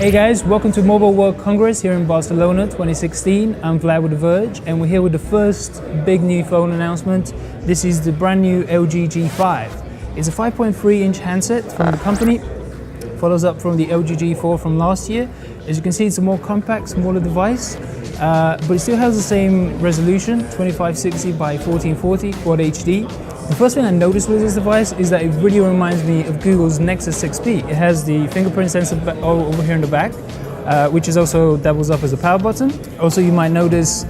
Hey guys, welcome to Mobile World Congress here in Barcelona 2016. I'm Vlad with The Verge and we're here with the first big new phone announcement. This is the brand new LG G5. It's a 5.3-inch handset from the company. Follows up from the LG G4 from last year. As you can see, it's a more compact, smaller device, but it still has the same resolution, 2560 by 1440 Quad HD. The first thing I noticed with this device is that it really reminds me of Google's Nexus 6P. It has the fingerprint sensor over here in the back, which is also doubles up as a power button. Also, you might notice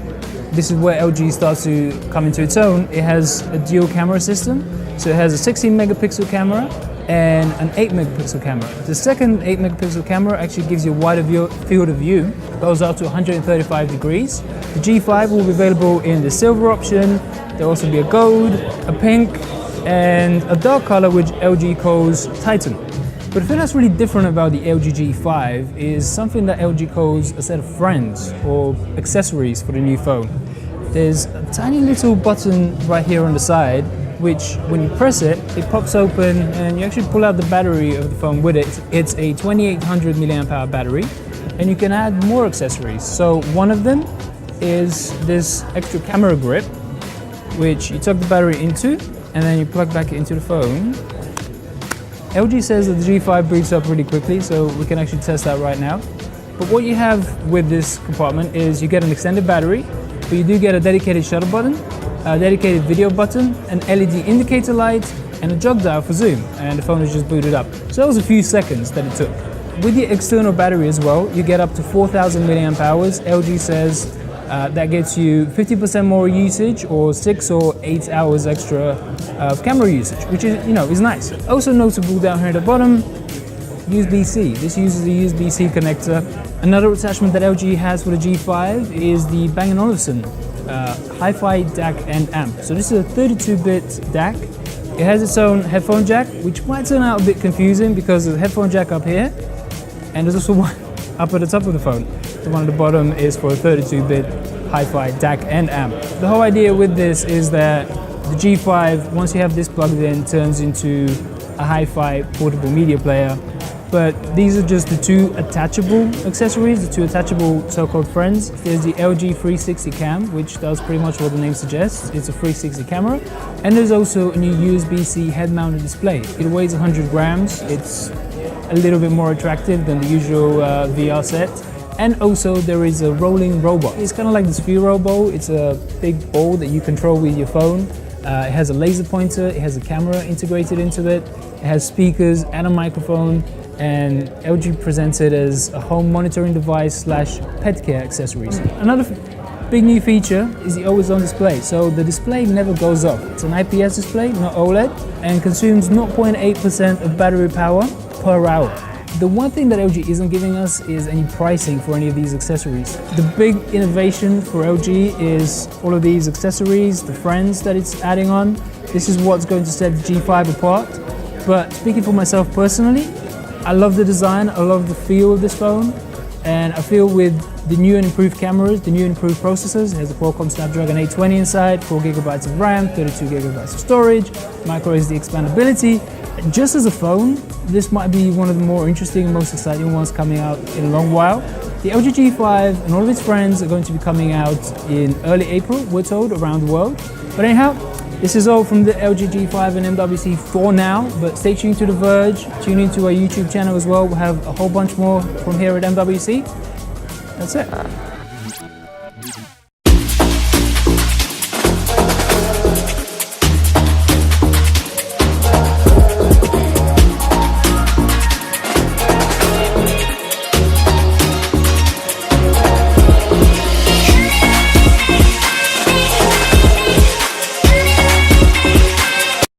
this is where LG starts to come into its own. It has a dual camera system. So it has a 16 megapixel camera and an 8 megapixel camera. The second 8 megapixel camera actually gives you a wider field of view, goes out to 135 degrees. The G5 will be available in the silver option. There'll also be a gold, a pink, and a dark color which LG calls Titan. But the thing that's really different about the LG G5 is something that LG calls a set of friends or accessories for the new phone. There's a tiny little button right here on the side which when you press it, it pops open and you actually pull out the battery of the phone with it. It's a 2800 milliamp hour battery and you can add more accessories. So one of them is this extra camera grip which you tuck the battery into and then you plug back into the phone. LG says that the G5 boots up really quickly, so we can actually test that right now. But what you have with this compartment is you get an extended battery, but you do get a dedicated shutter button, a dedicated video button, an LED indicator light, and a jog dial for zoom, and the phone is just booted up. So that was a few seconds that it took. With the external battery as well, you get up to 4000 milliamp hours. LG says that gets you 50% more usage or 6 or 8 hours extra of camera usage, which is, is nice. Also notable down here at the bottom, USB-C. This uses a USB-C connector. Another attachment that LG has for the G5 is the Bang & Olufsen Hi-Fi DAC and amp. So this is a 32-bit DAC. It has its own headphone jack, which might turn out a bit confusing because there's a headphone jack up here, and there's also one up at the top of the phone. The one at the bottom is for a 32-bit Hi-Fi DAC and amp. The whole idea with this is that the G5, once you have this plugged in, turns into a Hi-Fi portable media player. But these are just the two attachable accessories, the two attachable so-called friends. There's the LG 360 cam, which does pretty much what the name suggests. It's a 360 camera. And there's also a new USB-C head-mounted display. It weighs 100 grams. It's a little bit more attractive than the usual VR set. And also there is a rolling robot. It's kind of like the Sphero Bowl. It's a big ball that you control with your phone. It has a laser pointer, it has a camera integrated into it, it has speakers and a microphone, and LG presents it as a home monitoring device / pet care accessories. Another big new feature is the always-on display. So the display never goes off. It's an IPS display, not OLED, and consumes 0.8% of battery power per hour. The one thing that LG isn't giving us is any pricing for any of these accessories. The big innovation for LG is all of these accessories, the friends that it's adding on. This is what's going to set the G5 apart. But speaking for myself personally, I love the design, I love the feel of this phone, and I feel with the new and improved cameras, the new and improved processors, it has a Qualcomm Snapdragon 820 inside, 4 gigabytes of RAM, 32 gigabytes of storage, micro SD expandability. Just as a phone, this might be one of the more interesting and most exciting ones coming out in a long while. The LG G5 and all of its friends are going to be coming out in early April, we're told, around the world. But anyhow, this is all from the LG G5 and MWC for now, but stay tuned to The Verge, tune into our YouTube channel as well. We'll have a whole bunch more from here at MWC. That's it.